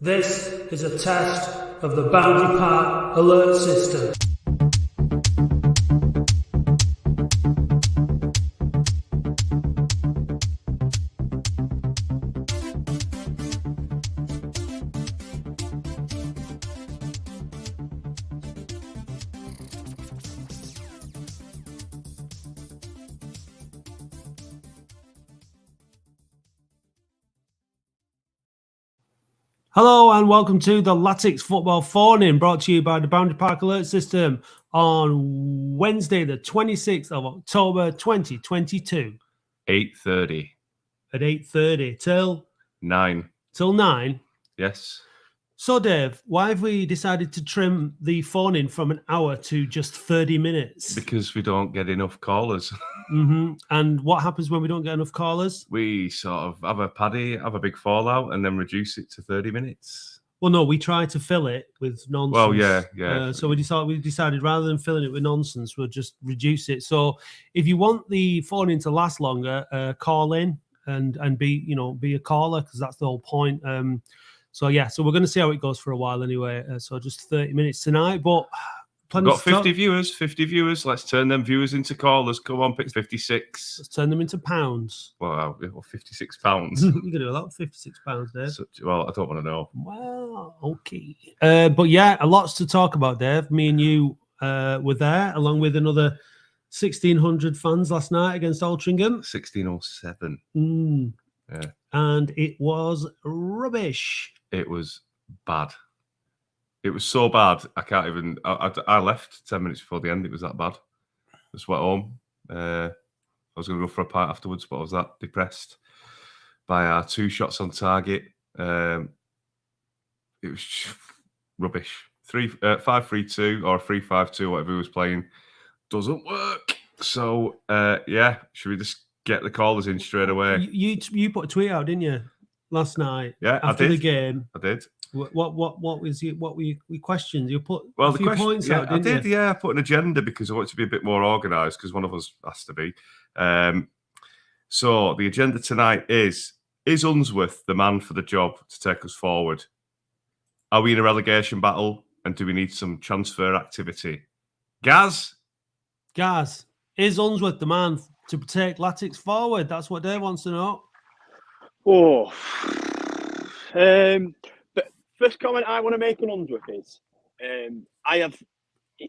This is a test of the Boundary Park alert system. Hello and welcome to the Latics Football Phone-In, brought to you by the Boundary Park Alert System on Wednesday, the 26th of October, 2022. 8:30. At 8:30 till 9. Till 9. Yes. So, Dave, why have we decided to trim the phone-in from an hour to just 30 minutes? Because we don't get enough callers. And what happens when we don't get enough callers? We sort of have a paddy, have a big fallout, and then reduce it to 30 minutes. Well, no, we try to fill it with nonsense. Well, yeah. So we decided rather than filling it with nonsense, we'll just reduce it. So if you want the phone-in to last longer, call in and be a caller, because that's the whole point. So we're going to see how it goes for a while anyway. So just 30 minutes tonight, but we've got 50 viewers. Let's turn them viewers into callers. Come on, pick 56. Let's turn them into pounds. Wow, £56. You can do a lot with £56, Dave. Well, I don't want to know. Well, okay. But yeah, a lots to talk about, Dave. Me and you were there, along with another 1,600 fans last night against Altrincham. 1,607. Yeah. And it was rubbish. It was bad. It was so bad, I can't even... I left 10 minutes before the end. It was that bad. Just went home. I was going to go for a pint afterwards, but I was that depressed by our 2 shots on target. It was rubbish. 5-3-2 or 3-5-2, whatever he was playing, doesn't work. So, should we just get the callers in straight away? You put a tweet out, didn't you, last night? Yeah, after the game. I did. What was you? What were your questions? You put points out, didn't you? Yeah, I put an agenda because I want it to be a bit more organised, because one of us has to be. So the agenda tonight is Unsworth the man for the job to take us forward? Are we in a relegation battle, and do we need some transfer activity? Gaz, is Unsworth the man to take Latics forward? That's what Dave wants to know. But first comment I want to make on Unsworth is,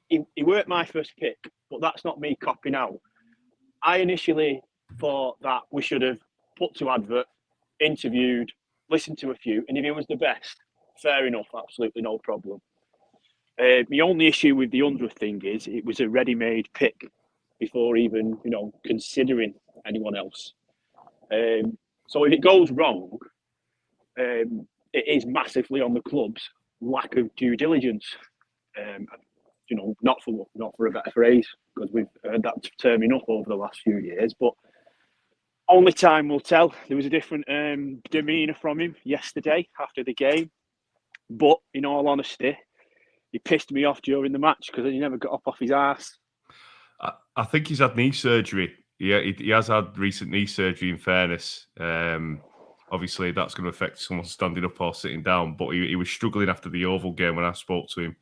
he weren't my first pick, but that's not me copping out. I initially thought that we should have put to advert, interviewed, listened to a few, and if he was the best, fair enough, absolutely no problem. My only issue with the Unsworth thing is it was a ready-made pick before even, considering anyone else. So if it goes wrong, it is massively on the club's lack of due diligence. Not for a better phrase, because we've heard that term enough over the last few years, but only time will tell. There was a different demeanour from him yesterday after the game, but in all honesty, he pissed me off during the match because he never got up off his arse. I think he's had knee surgery. Yeah, he has had recent knee surgery, in fairness. Obviously, that's going to affect someone standing up or sitting down, but he was struggling after the Oval game when I spoke to him.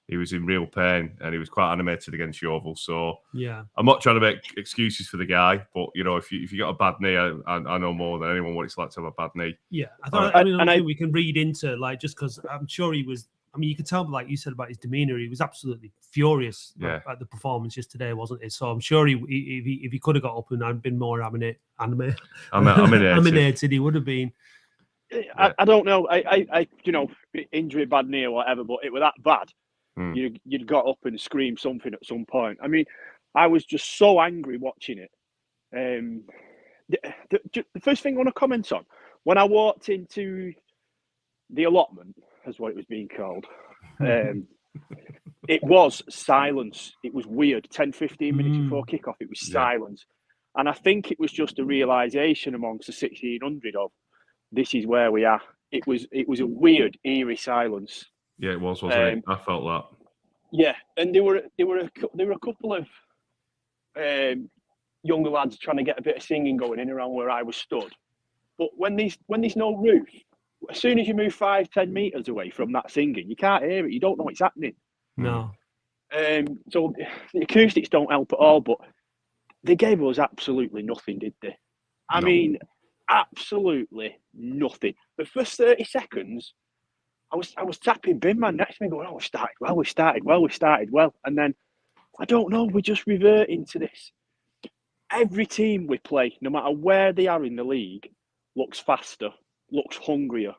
He was in real pain, and he was quite animated against Yeovil. So yeah, I'm not trying to make excuses for the guy, but if you got a bad knee, I know more than anyone what it's like to have a bad kney. Yeah, I think we can read into just because I'm sure he was. I mean, you could tell, like you said about his demeanour, he was absolutely furious at the performance yesterday, wasn't it? So I'm sure if he could have got up and had been more animated, he would have been. I don't know. I injury, bad knee or whatever, but it was that bad. You'd got up and screamed something at some point. I mean, I was just so angry watching it. The first thing I want to comment on, when I walked into the allotment, as what it was being called, it was silence. It was weird. 10-15 minutes before kickoff, it was silence. And I think it was just a realisation amongst the 1,600 of, this is where we are. It was a weird, eerie silence. Yeah, it was, wasn't it? I felt that. Yeah, and there were a couple of younger lads trying to get a bit of singing going in around where I was stood. But when there's no roof, as soon as you move 5-10 metres away from that singing, you can't hear it. You don't know what's happening. No. So the acoustics don't help at all, but they gave us absolutely nothing, did they? I mean, absolutely nothing. The first 30 seconds, I was tapping bin man next to me going, oh, we started well. And then, I don't know, we just revert into this. Every team we play, no matter where they are in the league, looks faster, looks hungrier,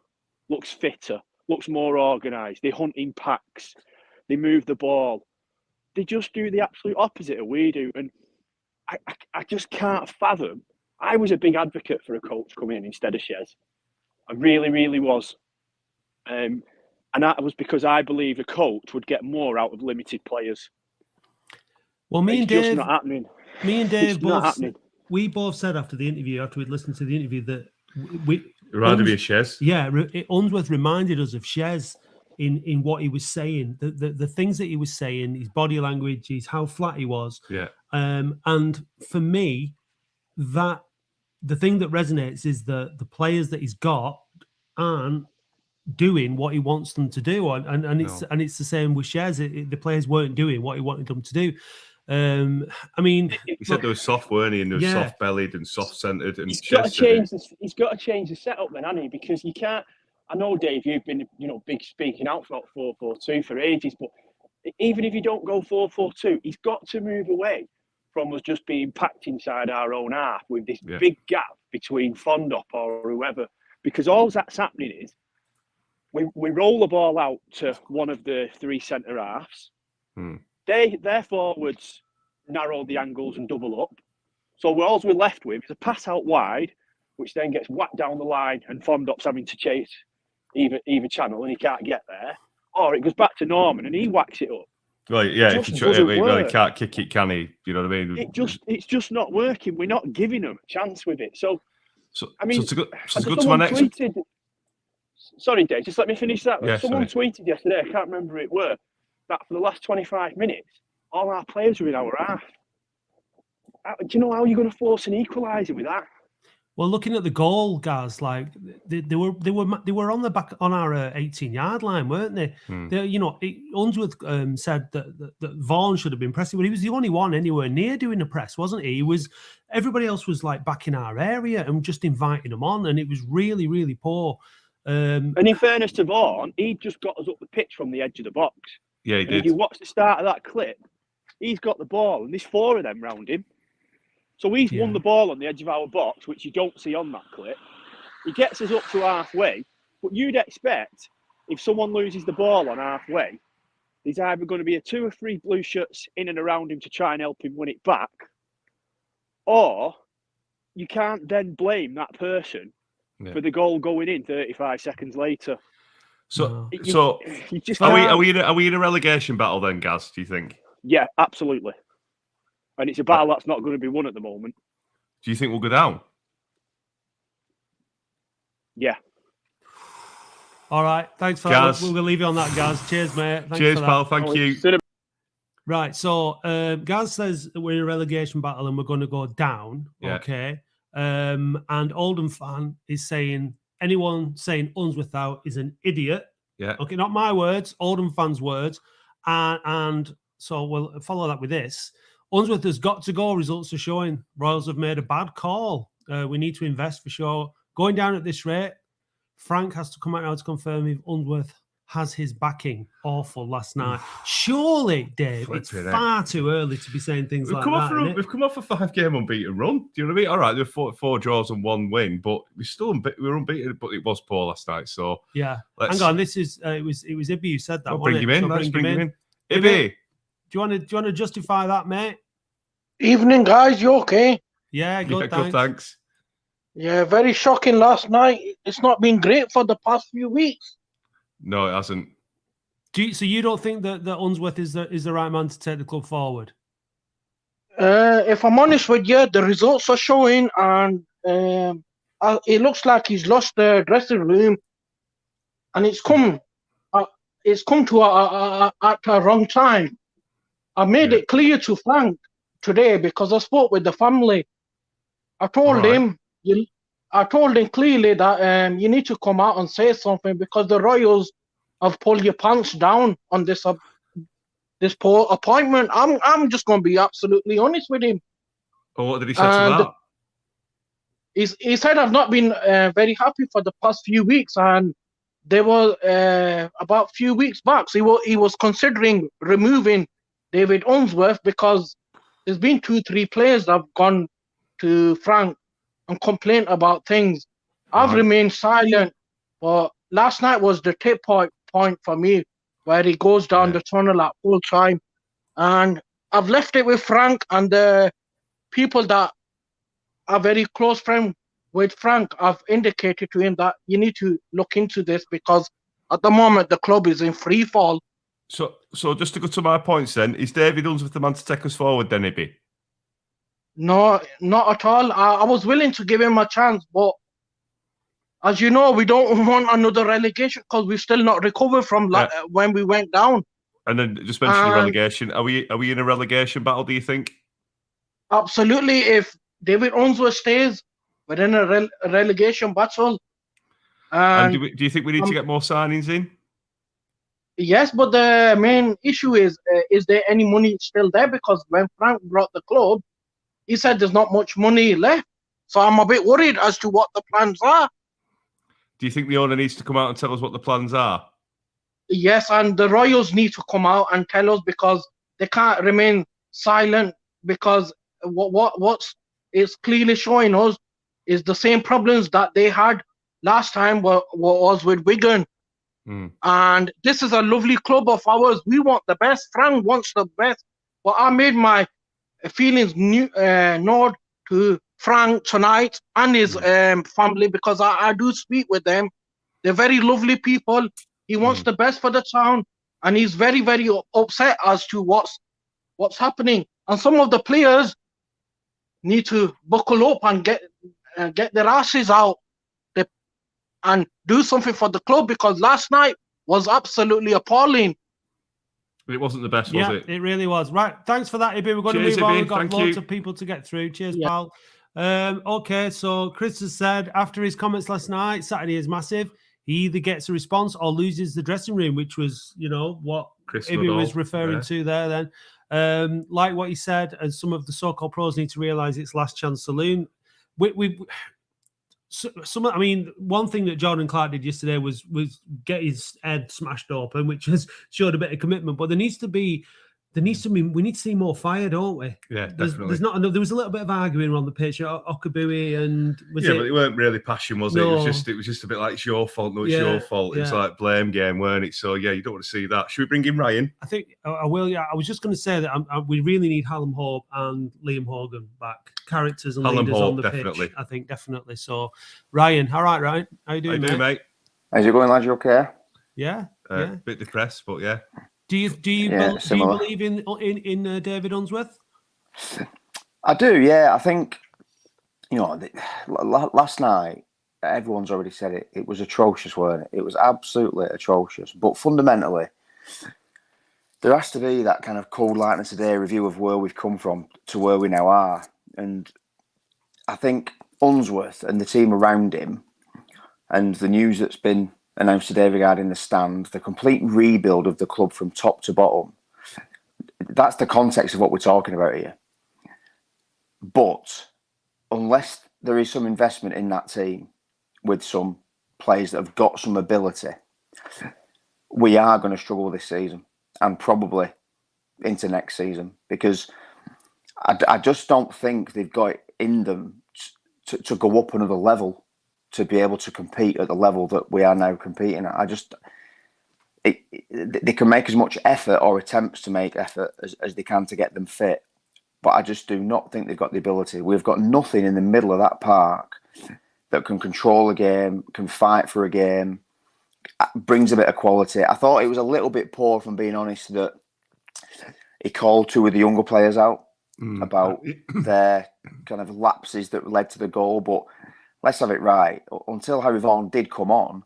looks fitter, looks more organised. They hunt in packs. They move the ball. They just do the absolute opposite of we do. And I just can't fathom. I was a big advocate for a coach coming in instead of Shez. I really, really was. And that was because I believe a coach would get more out of limited players. Well, me and Dave, not happening. Me and Dave we both said after the interview, after we'd listened to the interview, that we'd rather be a Shez. Yeah, Unsworth reminded us of Shez in what he was saying, the things that he was saying, his body language, how flat he was. Yeah. And for me, that the thing that resonates is the players that he's got aren't doing what he wants them to do, and it's the same with Shez. The players weren't doing what he wanted them to do. I mean, he said they were soft, weren't he? And they were soft-bellied and soft-centered. And he's got to change the setup, then, hasn't he? Because you can't. I know, Dave, you've been big speaking out for 4-4-2 for ages, but even if you don't go 4-4-2, he's got to move away from us just being packed inside our own half with this big gap between Fondop or whoever. Because all that's happening is we roll the ball out to one of the three centre halves. Their forwards narrow the angles and double up. So all we're left with is a pass out wide, which then gets whacked down the line, and Fondop's having to chase either channel, and he can't get there. Or it goes back to Norman, and he whacks it up. Right, yeah. If he can't kick it, can he? You know what I mean? It's just not working. We're not giving them a chance with it. So I mean, to go to my next. Sorry, Dave. Just let me finish that. Yeah, someone tweeted yesterday. I can't remember who it were. That for the last 25 minutes, all our players were in our half. Do you know how you're going to force an equaliser with that? Well, looking at the goal, guys, like they were on the back on our 18-yard line, weren't they? Unsworth said that Vaughan should have been pressing, but he was the only one anywhere near doing the press, wasn't he? Everybody else was like back in our area and just inviting them on, and it was really, really poor. And in fairness to Vaughan, he just got us up the pitch from the edge of the box. Yeah, he did. If you watch the start of that clip, he's got the ball, and there's four of them round him. So he's won the ball on the edge of our box, which you don't see on that clip. He gets us up to halfway, but you'd expect if someone loses the ball on halfway, there's either going to be a 2 or 3 blue shirts in and around him to try and help him win it back, or you can't then blame that person for the goal going in 35 seconds later. So are we in a relegation battle then, Gaz? Do you think? Yeah, absolutely. And it's a battle that's not going to be won at the moment. Do you think we'll go down? Yeah. All right. Thanks for that. We'll leave you on that, Gaz. Cheers, mate. Thanks Cheers, pal. Thank you. Right. So Gaz says we're in a relegation battle and we're going to go down. Yeah. Okay. And Oldham fan is saying anyone saying Unsworth out is an idiot. Yeah. Okay. Not my words. Oldham fans' words. And so we'll follow that with this. Unsworth has got to go. Results are showing Royals have made a bad call. We need to invest for sure. Going down at this rate, Frank has to come out now to confirm if Unsworth has his backing. Awful last night. Surely, Dave, it's far too early to be saying things like that. We've come off a 5-game unbeaten run. Do you know what I mean? All right, there were four draws and 1 win, but we were unbeaten. But it was poor last night. So yeah, hang on. This is it was Ibby who said that. Bring him in. Let's bring him in. Ibby. Do you want to justify that, mate? Evening, guys. You okay? Yeah, good. Good, thanks. Yeah, very shocking last night. It's not been great for the past few weeks. No, it hasn't. So you don't think that Unsworth is the right man to take the club forward? If I'm honest with you, the results are showing, and it looks like he's lost the dressing room, and it's come to at a wrong time. I made it clear to Frank today because I spoke with the family. I told him, I told him clearly that you need to come out and say something because the Royals have pulled your pants down on this poor appointment. I'm just going to be absolutely honest with him. Well, what did he say to that? He said I've not been very happy for the past few weeks, and there was about a few weeks back, so he was considering removing David Unsworth because there's been 2-3 players that have gone to Frank and complained about things. I've remained silent, but last night was the tip point for me where he goes down the tunnel at full time, and I've left it with Frank and the people that are very close friends with Frank. I've indicated to him that you need to look into this because at the moment the club is in free fall. So just to go to my points then, is David Unsworth the man to take us forward then, Ibby? No, not at all. I was willing to give him a chance, but as you know, we don't want another relegation because we've still not recovered from when we went down. And then just mentioning relegation. Are we in a relegation battle, do you think? Absolutely. If David Unsworth stays, we're in a relegation battle. And do you think we need to get more signings in? Yes, but the main issue is there any money still there? Because when Frank brought the club, he said there's not much money left. So I'm a bit worried as to what the plans are. Do you think the owner needs to come out and tell us what the plans are? Yes, and the Royals need to come out and tell us because they can't remain silent because what's is clearly showing us is the same problems that they had last time was with Wigan. And this is a lovely club of ours. We want the best. Frank wants the best. But I made my feelings known to Frank tonight and his family because I do speak with them. They're very lovely people. He wants the best for the town, and he's very, very upset as to what's happening. And some of the players need to buckle up and get their asses out and do something for the club because last night was absolutely appalling. It wasn't the best, was it? Yeah, it really was. Right, thanks for that, Ibby. We're going to move on. We've got loads of people to get through. Cheers, pal. Okay, so Chris has said after his comments last night, Saturday is massive. He either gets a response or loses the dressing room, which was, what Chris Ibby was referring to there then. Like what he said, and some of the so-called pros need to realise it's last chance saloon. One thing that Jordan Clark did yesterday was get his head smashed open, which has showed a bit of commitment. But we need to see more fire, don't we? Yeah, definitely. There's not enough. There was a little bit of arguing on the pitch, Okabui and but it weren't really passion, was it? No. It was just a bit like it's your fault. No, it's your fault. It's like blame game, weren't it? So you don't want to see that. Should we bring in Ryan? I think I will. Yeah, I was just going to say that we really need Hallam Hope and Liam Hogan back, characters and leaders on the pitch. I think definitely. So Ryan, all right, Ryan, how you doing, mate? How's it going, lads? You okay? Yeah. Bit depressed, but yeah. Do you believe in David Unsworth? I do, yeah. I think last night everyone's already said it. It was atrocious, weren't it? It was absolutely atrocious. But fundamentally, there has to be that kind of cold lightness today review of where we've come from to where we now are. And I think Unsworth and the team around him, and the news that's been announced today regarding the stand, the complete rebuild of the club from top to bottom. That's the context of what we're talking about here. But unless there is some investment in that team with some players that have got some ability, we are going to struggle this season and probably into next season because I just don't think they've got it in them to go up another level, to be able to compete at the level that we are now competing at. They can make as much effort or attempts to make effort as they can to get them fit. But I just do not think they've got the ability. We've got nothing in the middle of that park that can control a game, can fight for a game, brings a bit of quality. I thought it was a little bit poor, from being honest, that he called two of the younger players out about their kind of lapses that led to the goal. But let's have it right. Until Harry Vaughan did come on,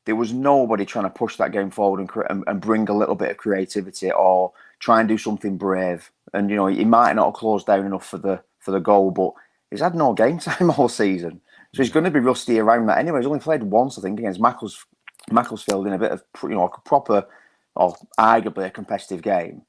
there was nobody trying to push that game forward and bring a little bit of creativity or try and do something brave. And he might not have closed down enough for the goal, but he's had no game time all season. So he's going to be rusty around that anyway. He's only played once, I think, against Macclesfield in a bit of, a proper, or arguably a competitive game.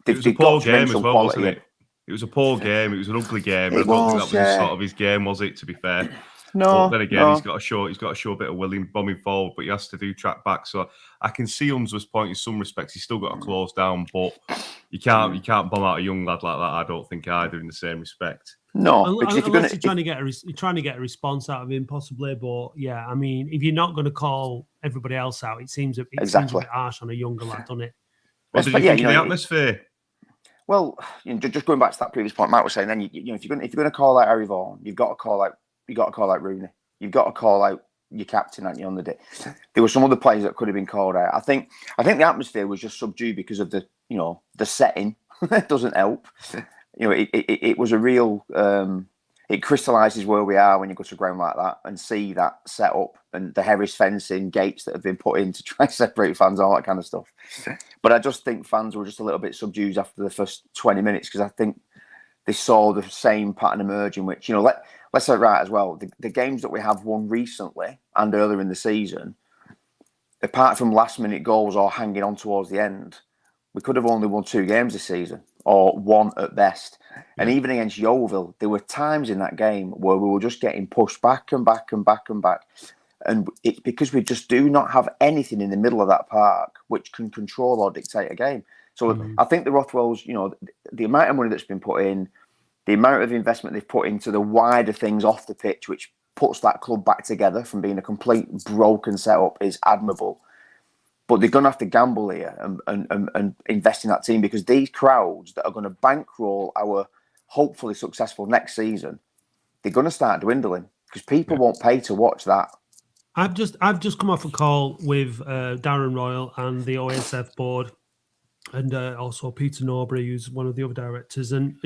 It was a poor game as well, wasn't it? It was a poor game. It was an ugly game. I don't think that was sort of his game, was it? To be fair, no. But then again, he's got to show a bit of willing bombing forward, but he has to do track back. So I can see Unsworth's point in some respects. He's still got to close down, but you can't bomb out a young lad like that. I don't think either in the same respect. No, because if you're trying to get a response out of him, possibly. But yeah, I mean, if you're not going to call everybody else out, it seems a bit harsh on a younger lad, doesn't it? What did you think of the atmosphere? Well, just going back to that previous point Matt was saying, then if you're going to call out Harry Vaughan, you've got to call out Rooney. You've got to call out your captain, haven't you, on the day. There were some other players that could have been called out. I think the atmosphere was just subdued because of the setting. It doesn't help. It was a real. It crystallises where we are when you go to ground like that and see that set up and the Harris fencing, gates that have been put in to try and separate fans, all that kind of stuff. But I just think fans were just a little bit subdued after the first 20 minutes because I think they saw the same pattern emerging, which, let's say right as well, the games that we have won recently and earlier in the season, apart from last-minute goals or hanging on towards the end, we could have only won 2 games this season, or 1 at best. And even against Yeovil, there were times in that game where we were just getting pushed back and back and back and back. And it's because we just do not have anything in the middle of that park which can control or dictate a game. So I think the Rothwells, the amount of money that's been put in, the amount of investment they've put into the wider things off the pitch, which puts that club back together from being a complete broken setup, is admirable. But they're going to have to gamble here and invest in that team because these crowds that are going to bankroll our hopefully successful next season, they're going to start dwindling because people won't pay to watch that. I've just come off a call with Darren Royal and the OSF board, and also Peter Norbury, who's one of the other directors, and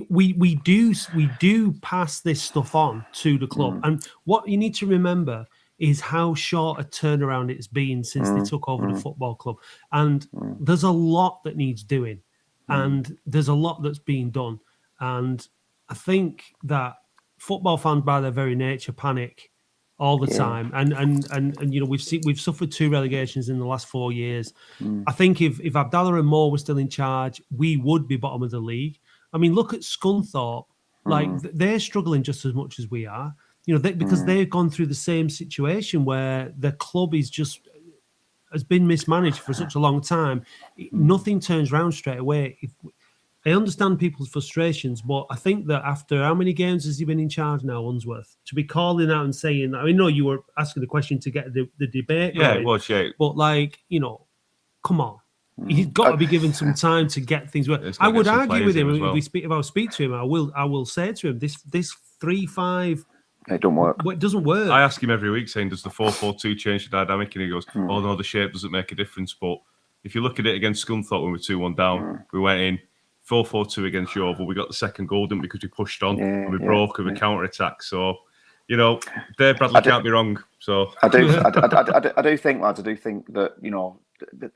we do pass this stuff on to the club. And what you need to remember is how short a turnaround it's been since they took over the football club. And there's a lot that needs doing, and there's a lot that's being done. And I think that football fans, by their very nature, panic all the time. And we've suffered 2 relegations in the last 4 years. I think if Abdallah and Moore were still in charge, we would be bottom of the league. I mean, look at Scunthorpe. Like, they're struggling just as much as we are. Because they've gone through the same situation where the club has been mismanaged for such a long time. Nothing turns around straight away. I understand people's frustrations, but I think that after how many games has he been in charge now, Unsworth? To be calling out and saying, I know you were asking the question to get the debate going. Yeah, it was, yeah. But, come on. He's got to be given some time to get things working. I would argue with him if I speak to him. I will say to him, this 3-5. It don't work. It doesn't work. I ask him every week saying, does the 4-4-2 change the dynamic? And he goes, oh no, the shape doesn't make a difference. But if you look at it against Scunthorpe when we were 2-1 down, we went in 4-4-2 against Yeovil. We got the second goal, didn't we? Because we pushed on and we broke with a counter-attack. So, Dave Bradley can't be wrong. So I do think, lads, that,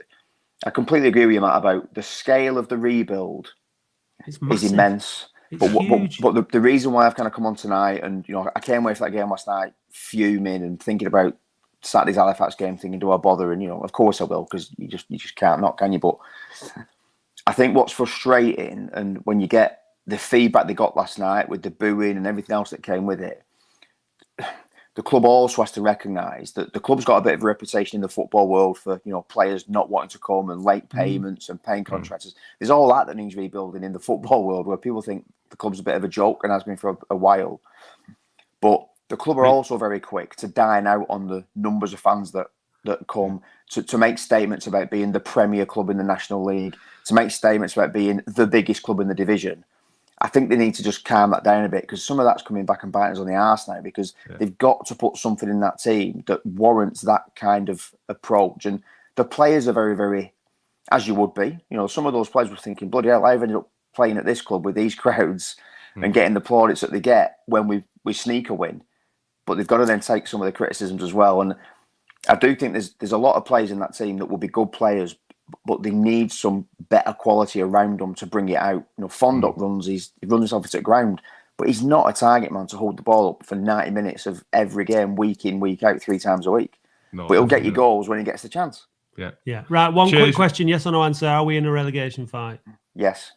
I completely agree with you, Matt, about the scale of the rebuild is immense. But the reason why I've kind of come on tonight, and I came away from that game last night fuming and thinking about Saturday's Halifax game, thinking, do I bother? And of course I will, because you just can't not, can you? But I think what's frustrating, and when you get the feedback they got last night with the booing and everything else that came with it, the club also has to recognise that the club's got a bit of a reputation in the football world for players not wanting to come and late payments and paying contractors. There's all that needs rebuilding in the football world, where people think the club's a bit of a joke and has been for a while. But the club are also very quick to dine out on the numbers of fans that come to make statements about being the premier club in the National League, to make statements about being the biggest club in the division. I think they need to just calm that down a bit, because some of that's coming back and biting us on the arse now, because they've got to put something in that team that warrants that kind of approach. And the players are very, very, as you would be, some of those players were thinking, bloody hell, I've ended up playing at this club with these crowds and getting the plaudits that they get when we sneak a win. But they've got to then take some of the criticisms as well. And I do think there's a lot of players in that team that will be good players, but they need some better quality around them to bring it out. Fondok runs himself into the ground, but he's not a target man to hold the ball up for 90 minutes of every game, week in, week out, 3 times a week. No, but he'll get you not. goals when he gets the chance. Yeah. Right. One Cheers. quick question: yes or no answer? Are we in a relegation fight? Yes.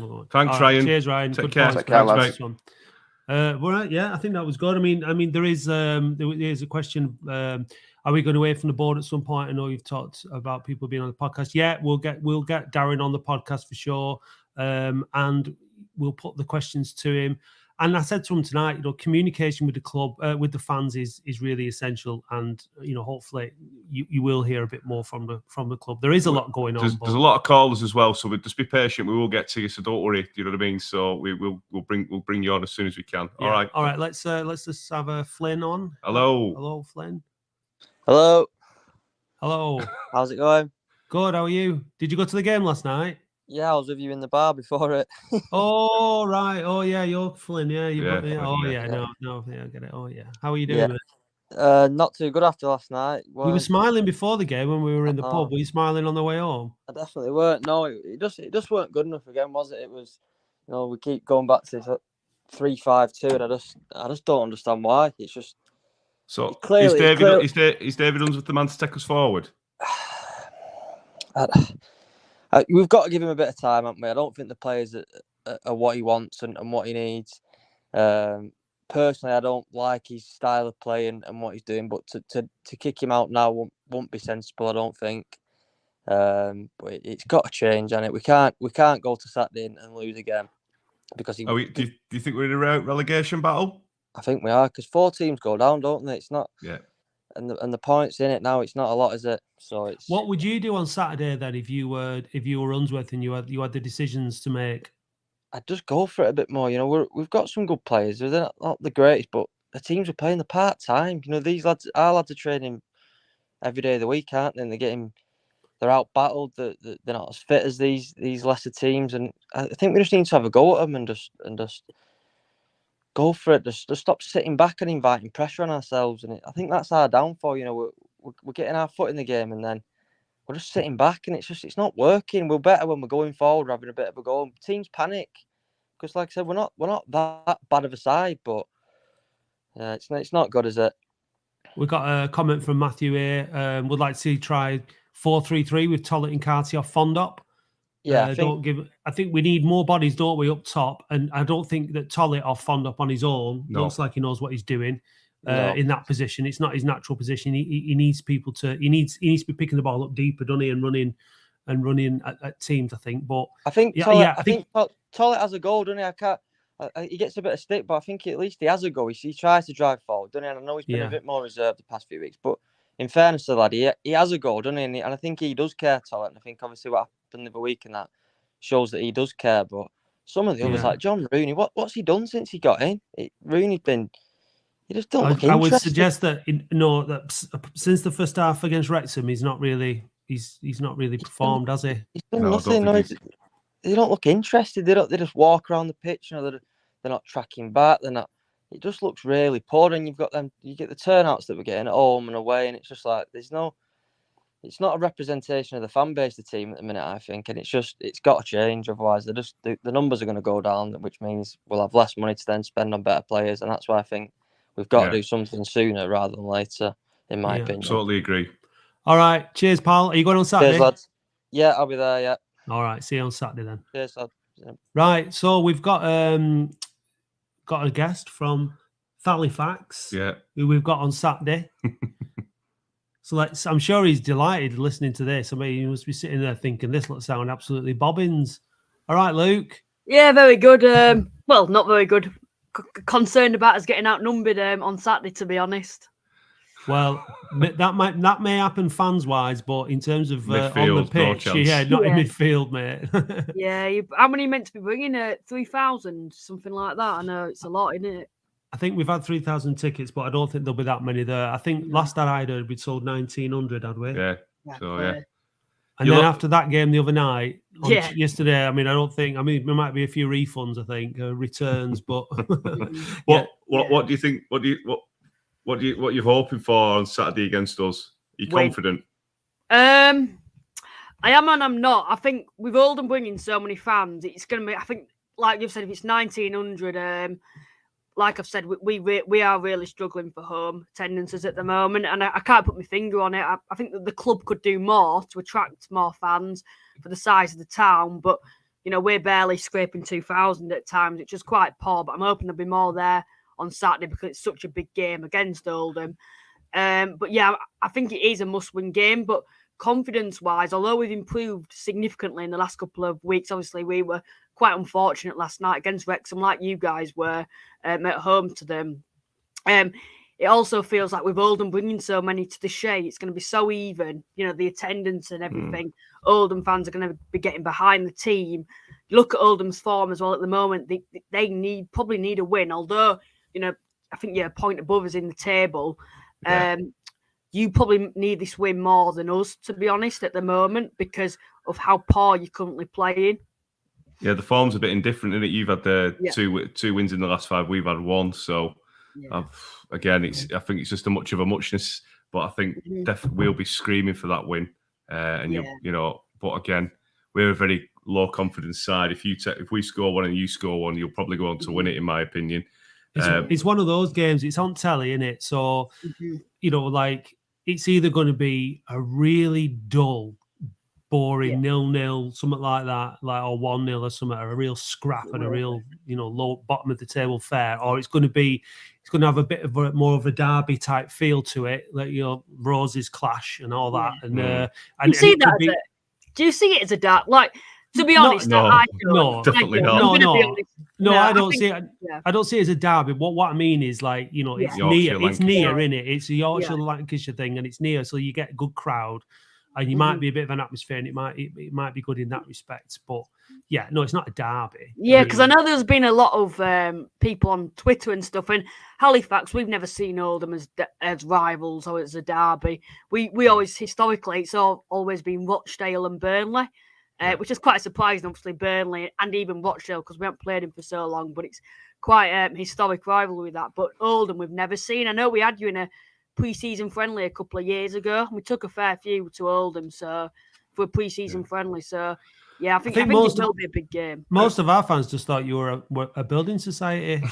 Oh, Thanks, all right. Ryan. Cheers, Ryan. Take Good care. points. Take care, Thanks, lads. Well, yeah, I think that was good. I mean, there is a question. Are we going away from the board at some point? I know you've talked about people being on the podcast. Yeah, we'll get Darren on the podcast for sure, and we'll put the questions to him. And I said to him tonight, communication with the club, with the fans is really essential. And hopefully you will hear a bit more from the club. There is a lot going on. There's a lot of callers as well, so just be patient. We will get to you, so don't worry. Do you know what I mean? So we'll bring you on as soon as we can. Yeah. All right. Let's just have a Flynn on. Hello, Flynn. Hello. How's it going? Good. How are you? Did you go to the game last night? Yeah, I was with you in the bar before it. Oh right. Oh yeah, you're Flynn. Yeah, Flynn, Oh yeah. No. Yeah, I get it. Oh yeah. How are you doing? Yeah. Not too good after last night. We were smiling before the game when we were in the pub. Were you smiling on the way home? I definitely weren't. No, it just weren't good enough again, was it? It was, we keep going back to this 3-5-2, and I just don't understand why. It's just so. Is David Unsworth the man to take us forward? We've got to give him a bit of time, haven't we? I don't think the players are what he wants and what he needs. Personally, I don't like his style of play and what he's doing, but to kick him out now won't be sensible, I don't think. But it's got to change, and we can't go to Saturday and lose again because do you think we're in a relegation battle? I think we are, because 4 teams go down, don't they? It's not. Yeah. And the points in it now, it's not a lot, is it? So it's. What would you do on Saturday then if you were Unsworth and you had the decisions to make? I'd just go for it a bit more. We've got some good players. They're not the greatest, but the teams are playing the part time. These lads, our lads are training every day of the week, aren't they? And they're out battled. They're not as fit as these lesser teams, and I think we just need to have a go at them and just go for it. Just stop sitting back and inviting pressure on ourselves. And I think that's our downfall. We're getting our foot in the game, and then we're just sitting back, and it's not working. We're better when we're going forward, having a bit of a go. Teams panic because, like I said, we're not that bad of a side, but it's not good, is it? We got a comment from Matthew here. Would like to see try 4-3-3 with Tollett and Carty off Fondop. Yeah, I think we need more bodies, don't we, up top? And I don't think that Tollett off Fondop on his own looks like he knows what he's doing. In that position, it's not his natural position. He needs people to. He needs to be picking the ball up deeper, doesn't he, and running at teams. I think, but I think I think Tollett has a goal, doesn't he? He gets a bit of stick, but I think at least he has a goal. He tries to drive forward, doesn't he? And I know he's been a bit more reserved the past few weeks, but in fairness to the lad, he has a goal, doesn't he? And I think he does care, Tollett. And I think obviously what happened the other week and that shows that he does care. But some of the others, like John Rooney, what's he done since he got in? Rooney's been. He just don't look interested. I would suggest that since the first half against Wrexham, he's not really performed, has he? He's done nothing. They don't look interested. They just walk around the pitch. They're not tracking back. They're not. It just looks really poor. And you get the turnouts that we're getting at home and away, and it's just like it's not a representation of the fan base, the team at the minute, I think, and it's got to change. Otherwise, the numbers are going to go down, which means we'll have less money to then spend on better players, and that's why I think we've got to do something sooner rather than later, in my opinion. Totally agree. All right. Cheers, pal. Are you going on Saturday? Cheers, lads. Yeah, I'll be there, yeah. All right. See you on Saturday then. Cheers, lads. Yeah. Right. So we've got a guest from Halifax. Yeah. Who we've got on Saturday. So I'm sure he's delighted listening to this. I mean, he must be sitting there thinking, this looks sound absolutely bobbins. All right, Luke. Yeah, very good. Well, not very good. Concerned about us getting outnumbered on Saturday, to be honest. Well, that may happen fans wise, but in terms of on the pitch, not in midfield, mate. Yeah, how many meant to be bringing? 3,000, something like that. I know it's a lot, isn't it? I think we've had 3,000 tickets, but I don't think there'll be that many there. I think last that I heard, we'd sold 1,900, had we? Yeah. So yeah. And then after that game the other night, yesterday, there might be a few refunds, I think, returns, but what do you think? What you're hoping for on Saturday against us? Are you confident? I am and I'm not. I think with Oldham bringing so many fans, it's going to be. I think like you've said, if it's 1900, like I've said, we are really struggling for home attendances at the moment, and I can't put my finger on it. I think that the club could do more to attract more fans for the size of the town, but we're barely scraping 2,000 at times, which is quite poor. But I'm hoping there'll be more there on Saturday because it's such a big game against Oldham. But yeah, I think it is a must-win game. But confidence-wise, although we've improved significantly in the last couple of weeks, obviously we were quite unfortunate last night against Wrexham, like you guys were at home to them. It also feels like with Oldham bringing so many to the Shea, it's going to be so even, the attendance and everything. Oldham fans are going to be getting behind the team. Look at Oldham's form as well at the moment. They probably need a win, although, I think you're a point above us in the table. Yeah. You probably need this win more than us, to be honest, at the moment, because of how poor you're currently playing. Yeah, the form's a bit indifferent, isn't it? You've had two wins in the last 5. We've had 1. So, again, I think it's just a much of a muchness. But I think definitely we'll be screaming for that win. But again, we're a very low confidence side. If we score 1 and you score 1, you'll probably go on to win it, in my opinion. It's one of those games. It's on telly, isn't it? So, like it's either going to be a really dull, boring 0-0, something like that, or 1-0 or something, or a real scrap and a real, low bottom of the table fair, or it's going to have a bit of more of a derby type feel to it, like Roses clash and all that. And you see that? Do you see it as a derby? Like, to be honest, I don't. No, definitely not. No, I don't see it. I don't see it as a derby. What I mean is, like, it's near. It's near, isn't it? It's a Yorkshire Lancashire thing, and it's near, so you get a good crowd, and you might be a bit of an atmosphere, and it might be good in that respect. But yeah, no, it's not a derby. Yeah, because I know there's been a lot of people on Twitter and stuff, and Halifax, we've never seen Oldham as rivals or as a derby. We always, historically, it's always been Rochdale and Burnley. Which is quite surprising, obviously, Burnley and even Rochdale, because we haven't played him for so long, but it's quite a historic rivalry with that. But Oldham, we've never seen. I know we had you in a pre-season friendly a couple of years ago. We took a fair few to Oldham for a pre-season friendly. So, yeah, I think it will be a big game. Most of our fans just thought you were a building society.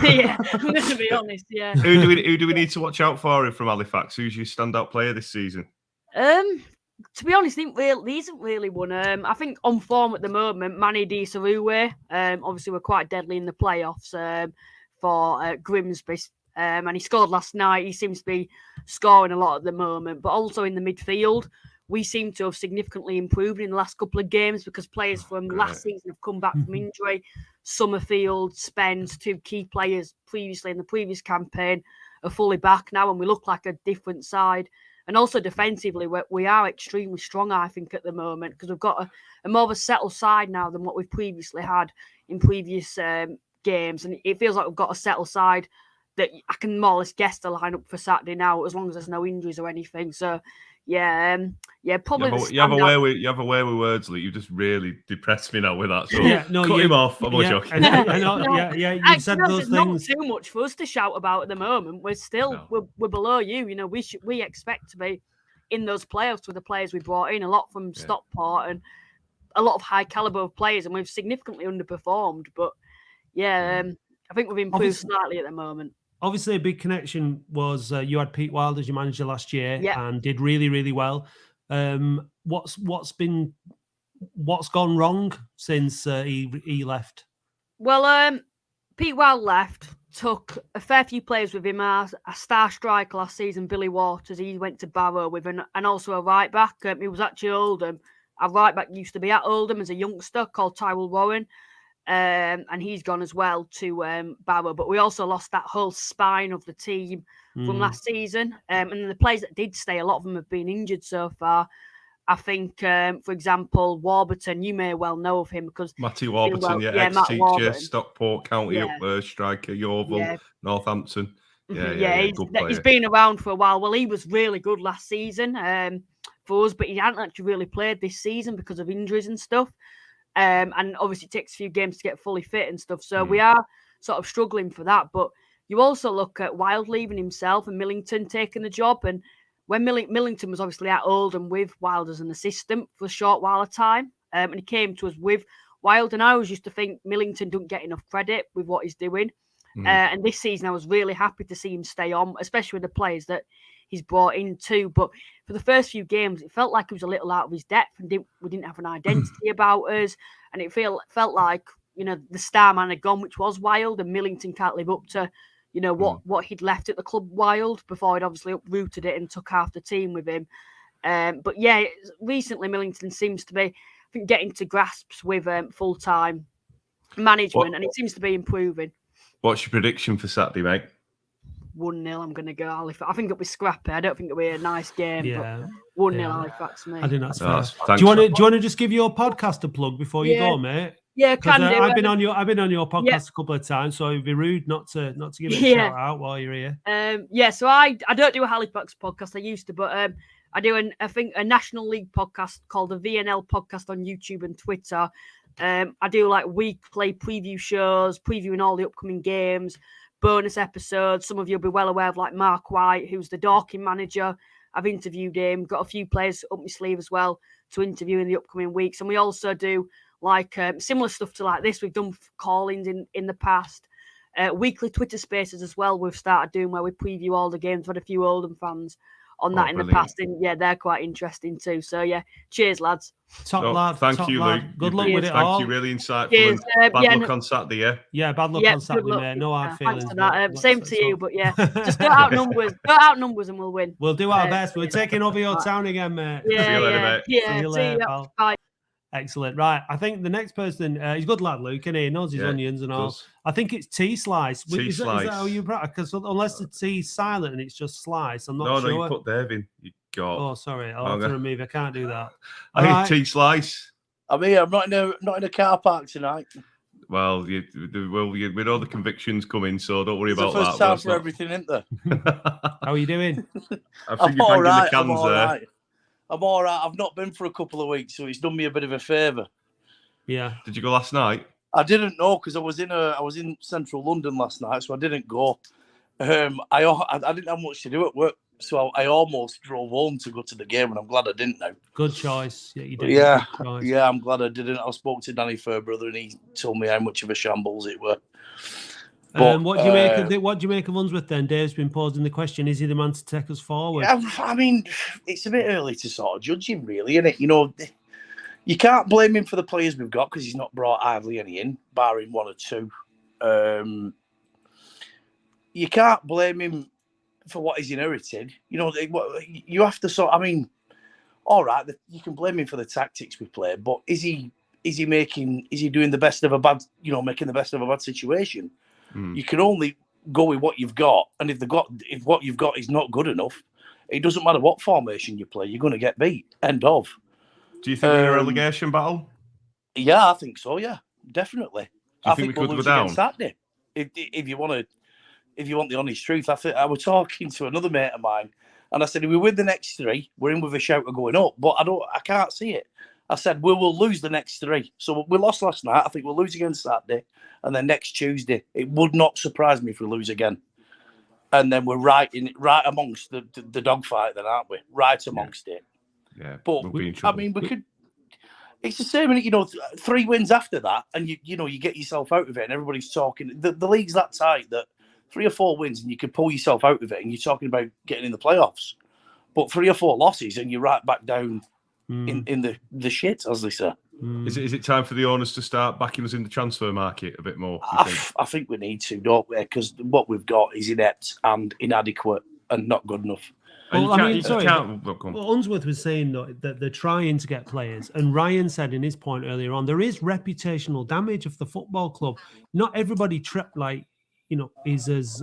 Yeah, I'm going to be honest, yeah. Who do we need to watch out for from Halifax? Who's your standout player this season? To be honest, there isn't really one. I think on form at the moment, Manny Di Sarue. Obviously, we're quite deadly in the playoffs for Grimsby. And he scored last night. He seems to be scoring a lot at the moment. But also in the midfield, we seem to have significantly improved in the last couple of games because players from last season have come back from injury. Summerfield, Spence, 2 key players previously in the previous campaign are fully back now, and we look like a different side. And also defensively, we are extremely strong, I think, at the moment, because we've got a more of a settled side now than what we've previously had in previous games. And it feels like we've got a settled side that I can more or less guess the lineup for Saturday now, as long as there's no injuries or anything. So, probably. You have a way with words, Lee. You just really depressed me now with that. So cut him off. I'm joking. You said those things. Not too much for us to shout about at the moment. We're still we're below you. We expect to be in those playoffs with the players we brought in. A lot from Stockport and a lot of high caliber of players, and we've significantly underperformed. But I think we've improved slightly at the moment. Obviously, a big connection was you had Pete Wild as your manager last year and did really, really well. What's gone wrong since he left? Well, Pete Wild left, took a fair few players with him. A star striker last season, Billy Waters, he went to Barrow with, and also a right back. He was actually Oldham. Our right back used to be at Oldham as a youngster called Tyrell Warren. And he's gone as well to Barrow. But we also lost that whole spine of the team from last season. And the players that did stay, a lot of them have been injured so far. I think, for example, Warburton, you may well know of him because Matty Warburton, ex-teacher, Stockport County striker, Yeovil, Northampton. He's been around for a while. Well, he was really good last season for us, but he hadn't actually really played this season because of injuries and stuff. And obviously it takes a few games to get fully fit and stuff. So we are sort of struggling for that. But you also look at Wild leaving himself and Millington taking the job. And when Millington was obviously at Oldham with Wild as an assistant for a short while of time, and he came to us with Wild. And I always used to think Millington don't get enough credit with what he's doing. And this season, I was really happy to see him stay on, especially with the players that he's brought in too. But for the first few games, it felt like he was a little out of his depth, and we didn't have an identity about us. And it felt like, you know, the star man had gone, which was Wild, and Millington can't live up to, you know, what he'd left at the club Wild before he'd obviously uprooted it and took half the team with him. But yeah, recently Millington seems to be, I think, getting to grasps with full-time management, and it seems to be improving. What's your prediction for Saturday, mate? 1-0, I'm going to go Halifax. I think it'll be scrappy. I don't think it'll be a nice game. Yeah. But 1-0 Halifax, mate. I think that's fair. Do you want to just give your podcast a plug before you go, mate? Yeah, can do. I've been on your podcast a couple of times, so it'd be rude not to give it a shout out while you're here. So I don't do a Halifax podcast. I used to, but I do a National League podcast called the VNL podcast on YouTube and Twitter. I do like weekly preview shows, previewing all the upcoming games, bonus episodes. Some of you will be well aware of, like Mark White, who's the Dorking manager. I've interviewed him, got a few players up my sleeve as well to interview in the upcoming weeks. And we also do like similar stuff to like this. We've done call-ins in the past. Weekly Twitter spaces as well we've started doing, where we preview all the games. We've had a few Oldham fans on that in the past, and yeah, they're quite interesting too. So yeah, cheers, lads. Top lad. Thank you, Luke. Good luck with it all. Thank you, really insightful. Cheers. Bad luck on Saturday, yeah? Yeah, bad luck on Saturday, mate. No hard feelings. Thanks for that. Same to you, but yeah, just go out numbers. Go out numbers and we'll win. We'll do our best. We're taking over your town again, mate. See you later, mate. Yeah, see you later, pal. Bye. Excellent. Right. I think the next person, he's a good lad, Luke, and he knows his onions and all. I think it's T-slice. Is that how you because unless the T's silent and it's just slice, I'm not sure. No, you put Dave in. You got. Oh, sorry. I'll have to remove. I can't do that. I think T-slice. I'm here. I'm not in a car park tonight. Well, we know the convictions coming, so don't worry about that. It's the first time for everything, isn't there? How are you doing? I think you're banging the cans there. I'm all right. I've not been for a couple of weeks, so it's done me a bit of a favour. Yeah. Did you go last night? I didn't know because I was in central London last night, so I didn't go. I didn't have much to do at work, so I almost drove home to go to the game, and I'm glad I didn't now. Good choice. Yeah, you did. Yeah, I'm glad I didn't. I spoke to Danny Fairbrother, and he told me how much of a shambles it were. But, what do you make of Unsworth then? Dave's been posing the question: is he the man to take us forward? I mean, it's a bit early to sort of judge him, really, isn't it? You know, you can't blame him for the players we've got because he's not brought hardly any in, barring one or two. You can't blame him for what he's inherited. You know, you have to I mean, all right, you can blame him for the tactics we play, but is he doing the best of a bad? You know, making the best of a bad situation? You can only go with what you've got, and if what you've got is not good enough, it doesn't matter what formation you play, you're going to get beat. End of. Do you think we're in a relegation battle? Yeah, I think so. Yeah, definitely. Do you think we could go down Saturday? If you want the honest truth, I was talking to another mate of mine, and I said, if we win the next three, we're in with a shout of going up. But I can't see it. I said we will lose the next three. So we lost last night. I think we'll lose again Saturday. And then next Tuesday, it would not surprise me if we lose again. And then we're right amongst the dogfight, then, aren't we? Right amongst it. Yeah. But I mean, we could. It's the same, you know. 3 wins after that, and you get yourself out of it, and everybody's talking. The league's that tight that 3 or 4 wins, and you can pull yourself out of it, and you're talking about getting in the playoffs. But 3 or 4 losses, and you're right back down in the shit, as they say. Is it time for the owners to start backing us in the transfer market a bit more? I think we need to, don't we? Because what we've got is inept and inadequate and not good enough. Well, Unsworth was saying that they're trying to get players, and Ryan said in his point earlier on, there is reputational damage of the football club. Not everybody is as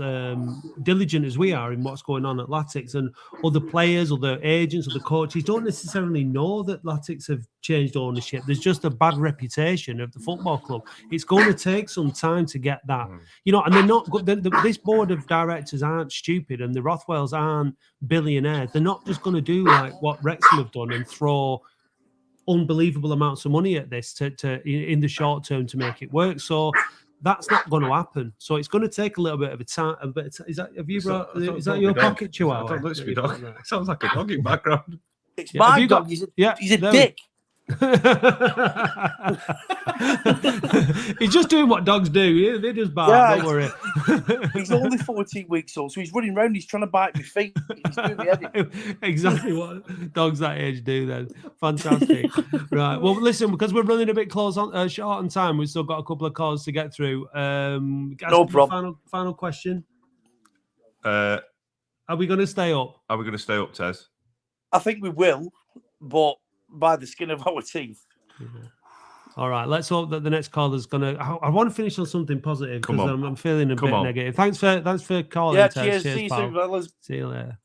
diligent as we are in what's going on at Latics, and other players, other agents, other coaches don't necessarily know that Latics have changed ownership. There's just a bad reputation of the football club. It's going to take some time to get that, and they're not good. This board of directors aren't stupid, and the Rothwells aren't billionaires. They're not just going to do like what Wrexham have done and throw unbelievable amounts of money at this to in the short term to make it work. So that's not going to happen. So it's going to take a little bit of a time. Is that your pocket chihuahua? It sounds like a dog in background. It's my dog. He's a dick. He's just doing what dogs do. Yeah, they just bark. Yeah, Don't worry. He's only 14 weeks old, so he's running around. He's trying to bite my feet. He's doing me head in. Exactly what dogs that age do. Then fantastic. Right. Well, listen, because we're running a bit close on short on time, we've still got a couple of calls to get through. No problem. Final question. Are we going to stay up? Are we going to stay up, Tez? I think we will, but by the skin of our teeth. Yeah. All right, let's hope that the next caller's gonna. I want to finish on something positive because I'm feeling a bit negative. Thanks for calling. Yeah, Tez. cheers. See you soon, fellas. See you later.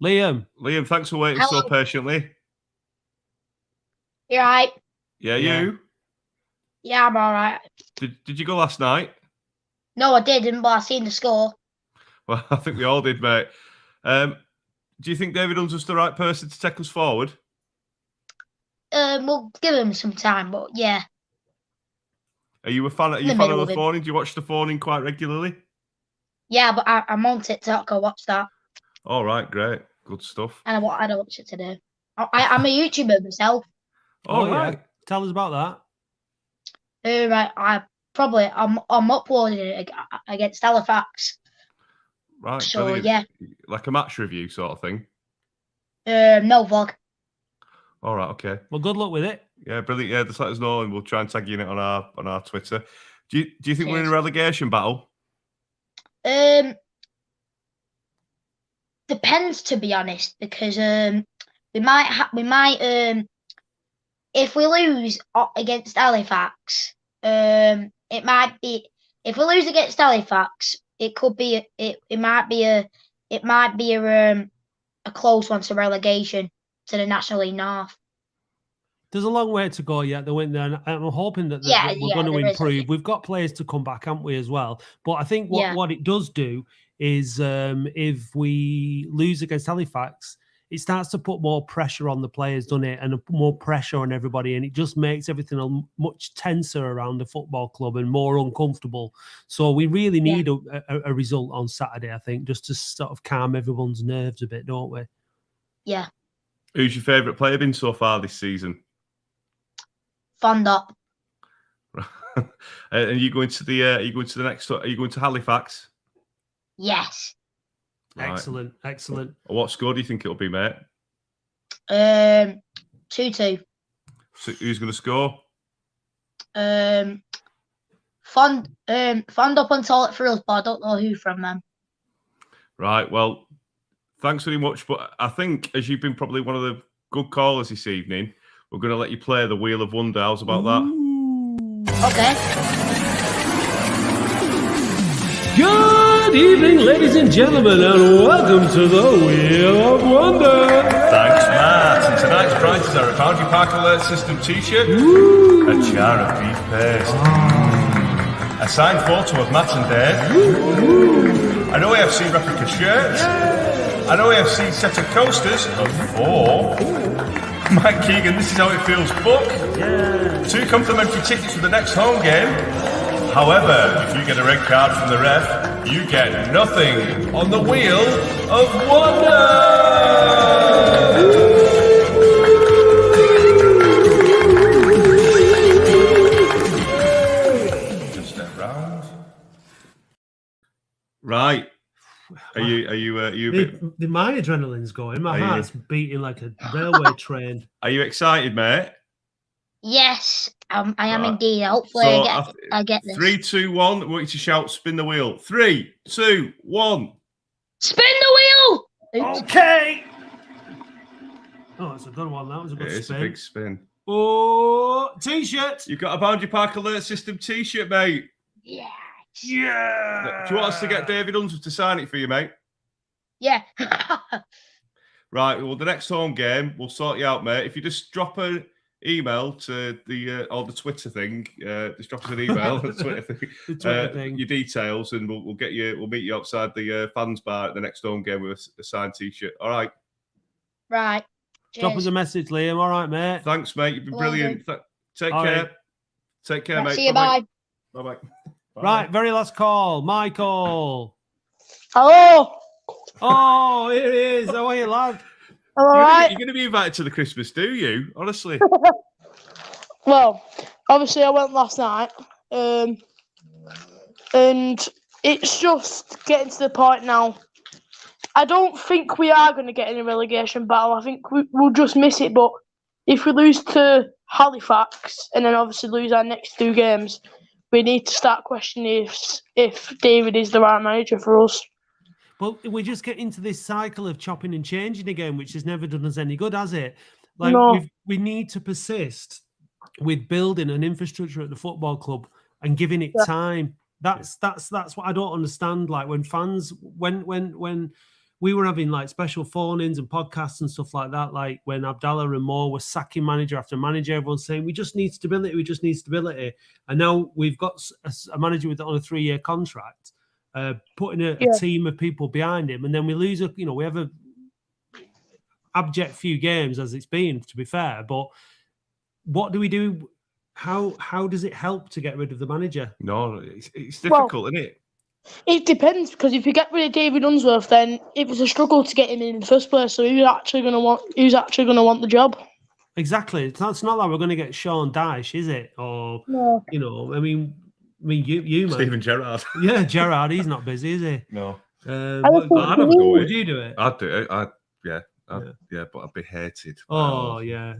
Liam, thanks for waiting so patiently. You all right? Yeah, you? Yeah, I'm all right. Did you go last night? No, I didn't, but I seen the score. Well, I think we all did, mate. Do you think David Hunn's the right person to take us forward? We'll give him some time, but yeah. Are you a fan? Are you a fan of the phoning? Do you watch the phoning quite regularly? Yeah, but I'm on TikTok. I watch that. All right, great, good stuff. And I don't watch it today. I'm a YouTuber myself. All right, tell us about that. I'm uploading it against Halifax. Right, so brilliant. Yeah, like a match review sort of thing. No vlog. All right, okay. Well, good luck with it. Yeah, brilliant. Yeah, just let us know, and we'll try and tag you in it on our Twitter. Do you think we're in a relegation battle? Depends, to be honest, because we might if we lose against Halifax, it might be if we lose against Halifax, it could be it might be a close one to relegation to the National League North. There's a long way to go yet. They went there, and I'm hoping that we're going to improve. We've got players to come back, haven't we, as well? But I think what it does do is if we lose against Halifax, it starts to put more pressure on the players, doesn't it? And more pressure on everybody. And it just makes everything much tenser around the football club and more uncomfortable. So we really need a result on Saturday, I think, just to sort of calm everyone's nerves a bit, don't we? Yeah. Who's your favourite player been so far this season? Fondop. And you going to the? Are you going to the next? Are you going to Halifax? Yes. Right. Excellent. What score do you think it'll be, mate? 2-2. So who's going to score? Fond up on toilet for us, but I don't know who from them. Right. Well, thanks very much. But I think as you've been probably one of the good callers this evening, we're going to let you play the Wheel of Wonder. How's about that? Okay. Good evening, ladies and gentlemen, and welcome to the Wheel of Wonder. Thanks, Matt. And tonight's prizes are a Boundary Park Alert System t-shirt, a jar of beef paste, a signed photo of Matt and Dave, an OAFC replica shirt, an OAFC set of coasters of 4, Mike Keegan, This Is How It Feels book, 2 complimentary tickets for the next home game. However, if you get a red card from the ref, you get nothing on the Wheel of Wonder! Just step round. Right. Are you a bit... My adrenaline's going. My heart's beating like a railway train. Are you excited, mate? Yes, I am indeed. Hopefully, I get this. 3, 2, 1. I want you to shout, spin the wheel. 3, 2, 1. Spin the wheel! Oops. Okay. Oh, that's a good one. That was a good spin. It's a big spin. Oh, t-shirt. You've got a Boundary Park Alert System t-shirt, mate. Yeah. Yeah. Do you want us to get David Huns to sign it for you, mate? Yeah. Right. Well, the next home game, we'll sort you out, mate. If you just drop an email to the Twitter thing, just drop us an email, the Twitter thing, your details, and we'll get you. We'll meet you outside the fans bar at the next home game with a signed t-shirt. All right. Right. Drop us a message, Liam. All right, mate. Thanks, mate. You've been brilliant. Take care. Right. Take care, mate. See you. Bye. Bye. Right. Very last call. Michael. Hello. Oh, here he is. How are you, lad? Am I right? You're going to be invited to the Christmas, do you? Honestly. Well, obviously I went last night, and it's just getting to the point now. I don't think we are going to get in a relegation battle. I think we'll just miss it. But if we lose to Halifax and then obviously lose our next 2 games, we need to start questioning if David is the right manager for us. Well, we just get into this cycle of chopping and changing again, which has never done us any good, has it? Like No. we need to persist with building an infrastructure at the football club and giving it time. That's what I don't understand. Like when fans, when we were having like special phone-ins and podcasts and stuff like that, like when Abdallah and Moore were sacking manager after manager, everyone's saying we just need stability, and now we've got a manager on a 3-year contract, putting a team of people behind him, and then we lose we have a abject few games as it's been, to be fair, but what do we do? How does it help to get rid of the manager? No, it's difficult, isn't it? It depends, because if you get rid of David Unsworth, then it was a struggle to get him in the first place. So who's actually going to want the job? Exactly. It's not like we're going to get Sean Dyche, is it? Or No. I mean, you Stephen Gerrard. Yeah, Gerrard. He's not busy, is he? No. I'd have to go. Would you do it? I'd do it. Yeah, but I'd be hated. Oh, yeah.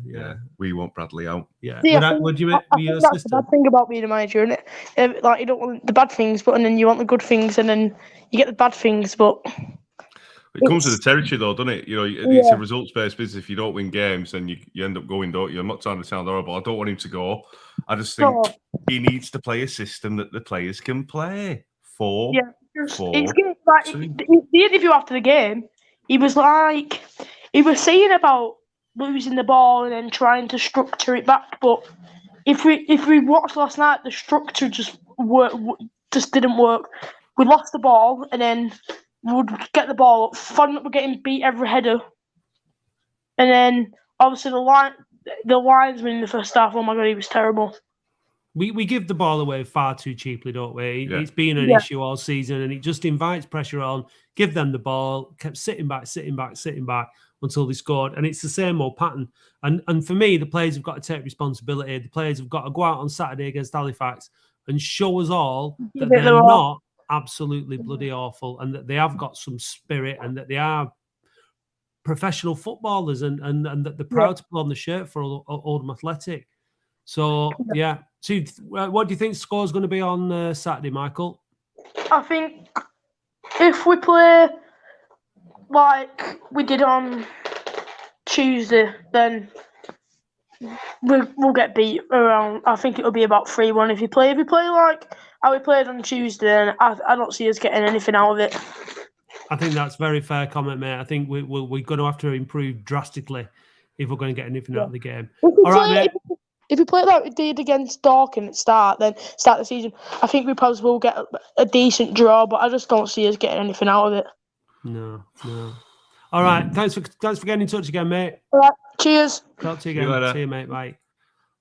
We want Bradley out. Yeah. See, Would you I think that's the bad thing about being a manager, isn't it? Like you don't want the bad things, and then you want the good things, and then you get the bad things. But it comes with the territory, though, doesn't it? It's a results-based business. If you don't win games, then you end up going, don't you? I'm not trying to sound horrible. I don't want him to go. I just think he needs to play a system that the players can play. It's like the interview after the game. He was saying about losing the ball and then trying to structure it back. But if we watched last night, the structure just didn't work. We lost the ball and then would get the ball up, fun up, we're getting beat every header, and then obviously the linesman in the first half. Oh my god, he was terrible. We give the ball away far too cheaply, don't we? Yeah. It's been an issue all season, and it just invites pressure on. Give them the ball, kept sitting back until they scored, and it's the same old pattern. And for me, the players have got to take responsibility. The players have got to go out on Saturday against Halifax and show us all that they're not absolutely bloody awful, and that they have got some spirit, and that they are professional footballers, and that they're proud to put on the shirt for Oldham Athletic. So, So, what do you think the score is going to be on Saturday, Michael? I think if we play like we did on Tuesday, then we'll get beat around. I think it'll be about 3-1. If you play like how we played on Tuesday, then I don't see us getting anything out of it. I think that's a very fair comment, mate. I think we're going to have to improve drastically if we're going to get anything out of the game. All right, mate. If we play like we did against Dorking at start the season, I think we probably will get a decent draw, but I just don't see us getting anything out of it. No. All right, thanks for getting in touch again, mate. All right, cheers. Talk to you again. See you, mate. Bye.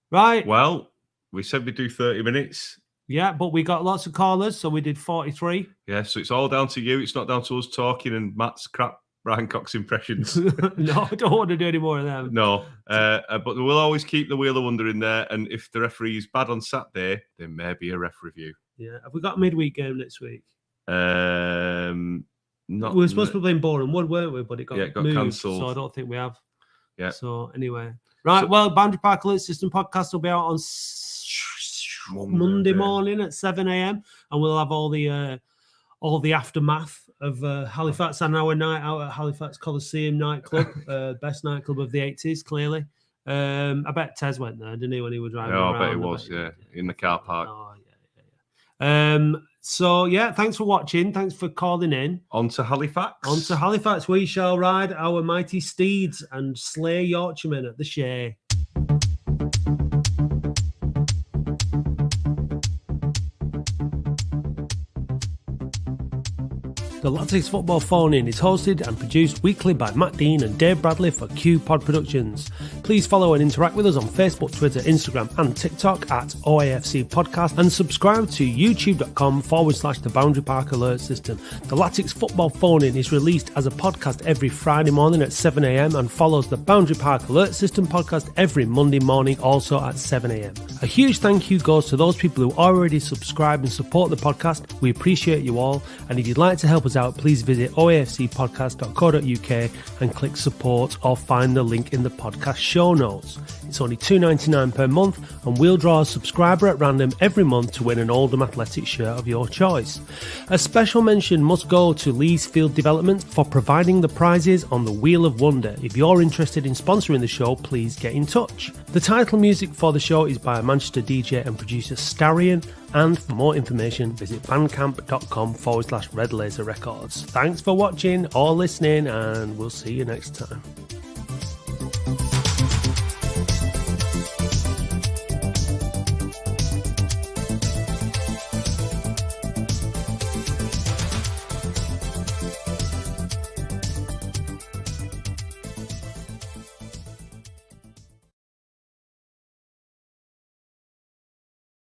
Right. Well, we said we'd do 30 minutes. Yeah, but we got lots of callers, so we did 43. Yeah, so it's all down to you. It's not down to us talking and Matt's crap Ryan Cox impressions. No, I don't want to do any more of them. No, but we'll always keep the Wheel of Wonder in there. And if the referee is bad on Saturday, there may be a ref review. Yeah. Have we got a midweek game next week? Not. We were supposed to be playing Boreham Wood, weren't we? But it got moved, cancelled. So I don't think we have. Yeah. So anyway. Right, well, Boundary Park Alert System podcast will be out on Monday morning at 7 a.m. and we'll have all the aftermath of Halifax and our night out at Halifax Coliseum nightclub, best nightclub of the 80s, clearly. I bet Tez went there, didn't he, when he was driving around? I bet he was, in the car park. Oh, yeah. So, thanks for watching. Thanks for calling in. On to Halifax. On to Halifax. We shall ride our mighty steeds and slay Yorkshiremen at the Shea. The Latics Football Phone-In is hosted and produced weekly by Matt Dean and Dave Bradley for Q Pod Productions. Please follow and interact with us on Facebook, Twitter, Instagram and TikTok at OAFC Podcast, and subscribe to youtube.com/The Boundary Park Alert System. The Latics Football Phone-In is released as a podcast every Friday morning at 7 a.m. and follows the Boundary Park Alert System podcast every Monday morning also at 7 a.m. A huge thank you goes to those people who already subscribe and support the podcast. We appreciate you all, and if you'd like to help us out, please visit oafcpodcast.co.uk and click support or find the link in the podcast show notes. It's only $2.99 per month, and we'll draw a subscriber at random every month to win an Oldham Athletic shirt of your choice. A special mention must go to Lee's Field Development for providing the prizes on the Wheel of Wonder. If you're interested in sponsoring the show, please get in touch. The title music for the show is by Manchester DJ and producer Starion, and for more information visit bandcamp.com/Red Laser Records. Thanks for watching or listening, and we'll see you next time.